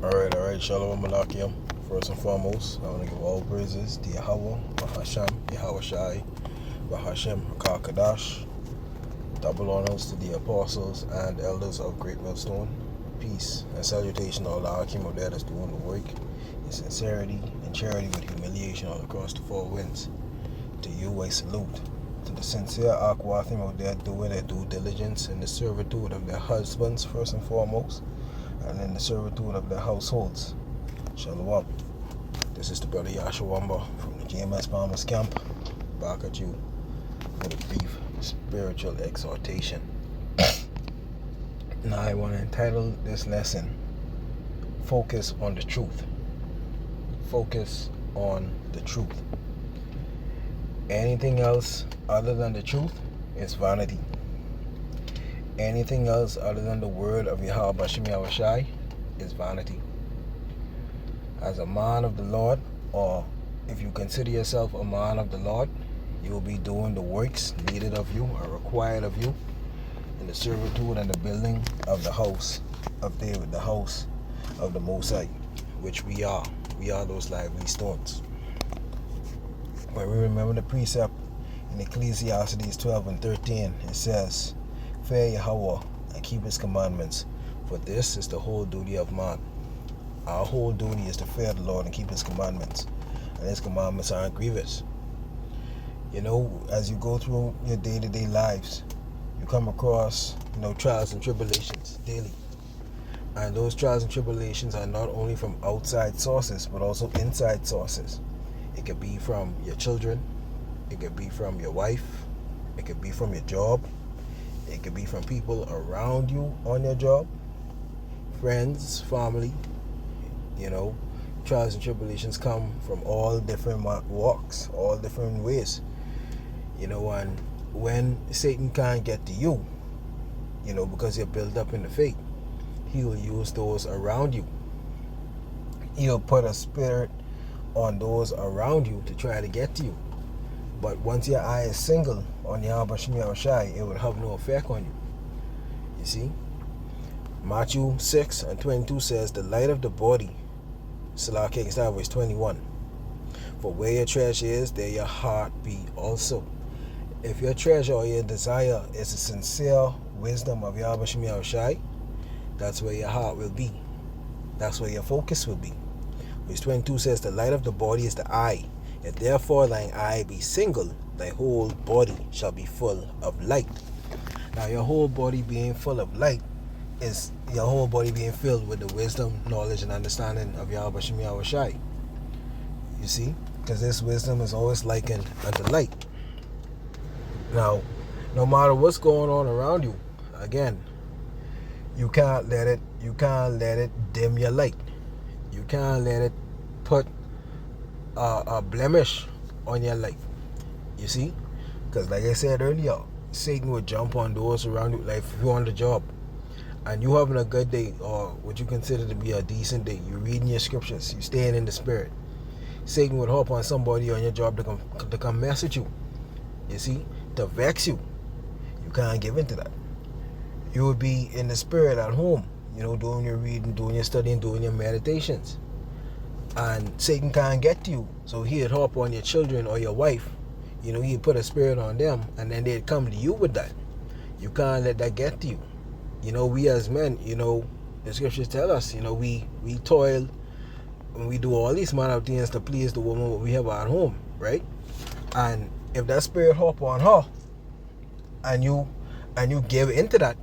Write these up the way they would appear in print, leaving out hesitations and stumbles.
Alright, Shalom Malachiam. First and foremost, I want to give all praises to Yahweh, Bahasham, Yahweh Shai, Bahashem, Hakar Kadash. Double honors to the apostles and elders of Great Millstone. Peace and salutation to all the Hakim of that is doing the work in sincerity and charity with humiliation all across the four winds. To you I salute. To the sincere Akwathim of their doing their due diligence in the servitude of their husbands first and foremost, and in the servitude of their households. Shalom. This is the brother Yashawamba from the JMS Palmer's camp, back at you with a brief spiritual exhortation. Now I want to entitle this lesson, Focus on the Truth. Focus on the truth. Anything else other than the truth is vanity. Anything else other than the word of Yahweh Bashem Yahweh Shai is vanity. As a man of the Lord, or if you consider yourself a man of the Lord, you will be doing the works needed of you or required of you in the servitude and the building of the house of David, the house of the Most High, which we are. We are those lively stones. When we remember the precept in Ecclesiastes 12 and 13, it says, Fear Yahweh and keep his commandments, for this is the whole duty of man. Our whole duty is to fear the Lord and keep his commandments, and his commandments aren't grievous. You know, as you go through your day-to-day lives, you come across, trials and tribulations daily. And those trials and tribulations are not only from outside sources, but also inside sources. It could be from your children, it could be from your wife, it could be from your job, it could be from people around you on your job, friends, family. Trials and tribulations come from all different walks, all different ways. And when Satan can't get to you, because you're built up in the faith, he will use those around you. He'll put a spirit on those around you to try to get to you. But once your eye is single on Yahweh Bashem Yahweh Shai, it will have no effect on you. You see? Matthew 6 and 22 says, the light of the body, Salaki start verse 21. For where your treasure is, there your heart be also. If your treasure or your desire is the sincere wisdom of Yahweh Bashem Yahweh Shai, that's where your heart will be. That's where your focus will be. Verse 22 says, the light of the body is the eye. If therefore thine eye be single, thy whole body shall be full of light. Now your whole body being full of light is your whole body being filled with the wisdom, knowledge, and understanding of Yahweh Bashem Yahweh Shai. You see? Because this wisdom is always likened unto light. Now, no matter what's going on around you, again, you can't let it dim your light. You can't let it put a blemish on your life. You see? Because like I said earlier, Satan would jump on those around you. Like if you're on the job and you having a good day, or what you consider to be a decent day, you're reading your scriptures, you're staying in the spirit, Satan would hop on somebody on your job to come mess with you. You see? To vex you. You can't give into that. You would be in the spirit at home, doing your reading, doing your studying, doing your meditations. And Satan can't get to you. So he'd hop on your children or your wife. He'd put a spirit on them, and then they'd come to you with that. You can't let that get to you. We as men, the scriptures tell us, we toil and we do all these manner of things to please the woman what we have at home, right? And if that spirit hop on her, and you give into that,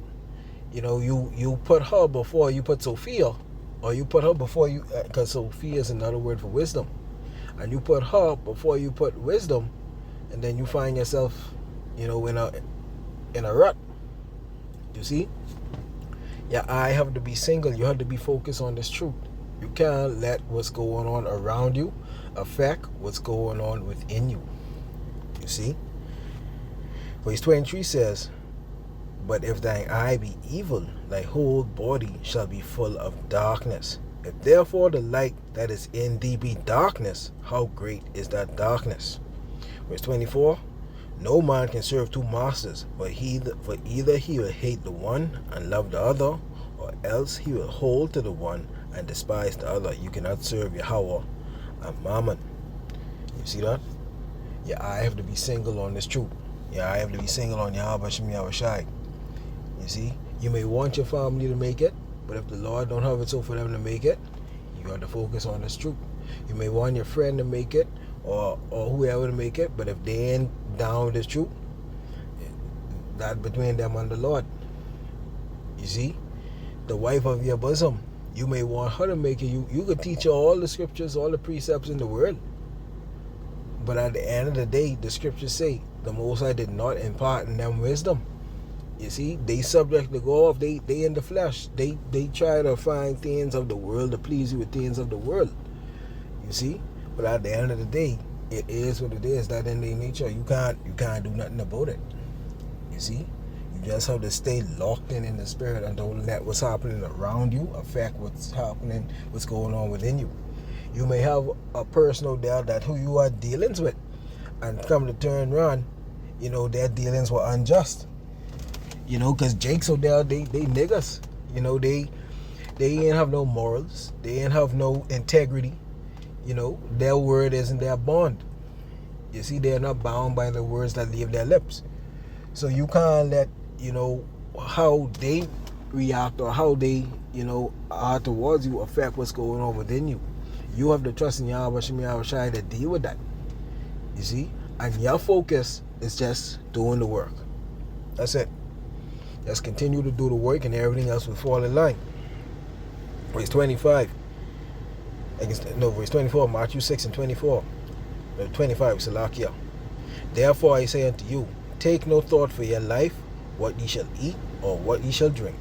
you put her before you put Sophia, or you put her before you, because Sophia is another word for wisdom, and you put her before you put wisdom, and then you find yourself, in a rut. You see? Your eye have to be single. You have to be focused on this truth. You can't let what's going on around you affect what's going on within you. You see? Verse 23 says, but if thine eye be evil, thy whole body shall be full of darkness. If therefore the light that is in thee be darkness, how great is that darkness? Verse 24, no man can serve two masters, for either he will hate the one and love the other, or else he will hold to the one and despise the other. You cannot serve Yahweh and Mammon. You see that? Your eye have to be single on this truth. Your eye have to be single on Yahweh Shem Yahweh Shai. You see? You may want your family to make it, but if the Lord don't have it so for them to make it, you got to focus on this truth. You may want your friend to make it, or whoever to make it, but if they ain't down with this truth, that between them and the Lord. You see? The wife of your bosom, you may want her to make it. You could teach her all the scriptures, all the precepts in the world. But at the end of the day, the scriptures say the Most High did not impart in them wisdom. You see, they subject to go off. They in the flesh. They try to find things of the world to please you with things of the world. You see, but at the end of the day, it is what it is. That in their nature, you can't do nothing about it. You see, you just have to stay locked in the spirit and don't let what's happening around you affect what's happening, what's going on within you. You may have a person out there that who you are dealings with, and come to turn around, their dealings were unjust. Because Jake's out there, they niggas. They ain't have no morals. They ain't have no integrity. Their word isn't their bond. You see, they're not bound by the words that leave their lips. So you can't let, how they react or how they, are towards you affect what's going on within you. You have to trust in Yahweh Shem Yahweh Shai to deal with that. You see? And your focus is just doing the work. That's it. Just continue to do the work and everything else will fall in line. Verse 25. Verse 24, Matthew 6 and 24. 25, Salakia. Therefore I say unto you, take no thought for your life, what ye shall eat, or what ye shall drink,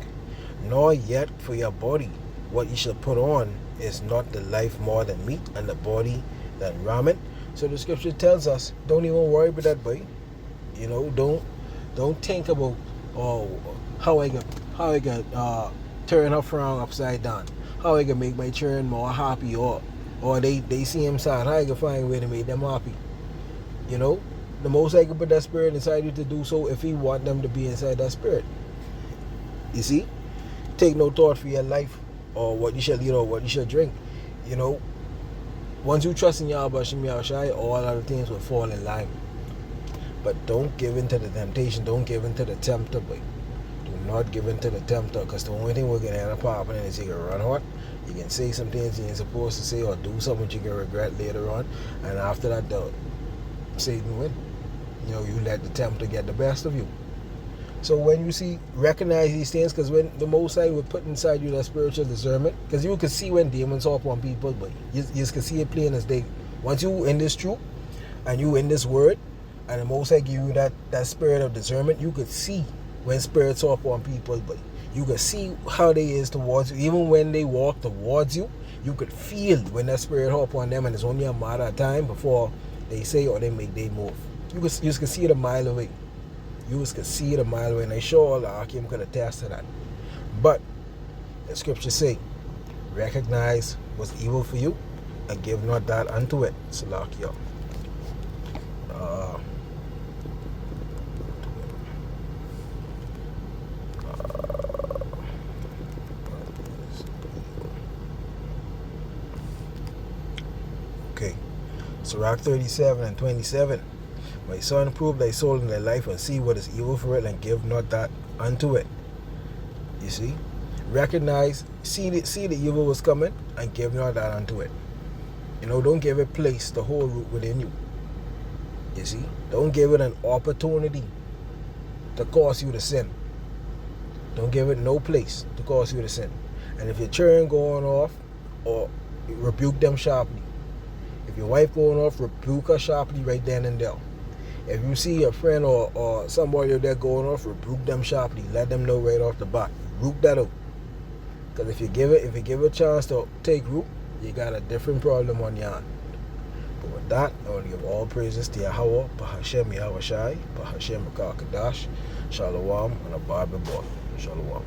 nor yet for your body, what ye shall put on. Is not the life more than meat, and the body than raiment? So the scripture tells us, don't even worry about that, boy. Don't think about how I can turn her frown upside down, how I can make my children more happy, or they see him sad, how I can find a way to make them happy. The most I can put that spirit inside you to do so if he want them to be inside that spirit. You see? Take no thought for your life, or what you shall eat, or what you shall drink. Once you trust in Yahweh Shem Yahweh Shai, all other things will fall in line. But don't give in to the temptation. Don't give in to the tempter, boy. Do not give in to the tempter, because the only thing we're going to end up happening is you can run hot. You can say some things you ain't supposed to say, or do something you can regret later on. And after that, Satan win. You let the tempter get the best of you. So when you recognize these things, because when the Most High will put inside you that spiritual discernment, because you can see when demons hop on people, but you can see it plain as day. Once you in this truth, and you in this word, and the Most High give you that spirit of discernment, you could see when spirits hop on people, but you could see how they is towards you. Even when they walk towards you, you could feel when that spirit hop on them, and it's only a matter of time before they say or they make their move. You can see it a mile away. You can see it a mile away, and I'm sure all the Akim could attest to that. But the scriptures say, recognize what's evil for you and give not that unto it. Salakia. Okay. Sirach 37 and 27. My son, prove thy soul in thy life, and see what is evil for it, and give not that unto it. You see? Recognize, see the evil was coming, and give not that unto it. Don't give it place to hold root within you. You see? Don't give it an opportunity to cause you to sin. Don't give it no place to cause you to sin. And if your children going off, or rebuke them sharply. If your wife going off, rebuke her sharply right then and there. If you see a friend or somebody there going off, rebuke them sharply. Let them know right off the bat. Root that out. Because if you give it a chance to take root, you got a different problem on your hand. But with that, I want to give all praises to Yahweh, Bahashem Yahweh Shai, Bahashem Rakah Kadash, Shalom, and a Bible boy. Shalom.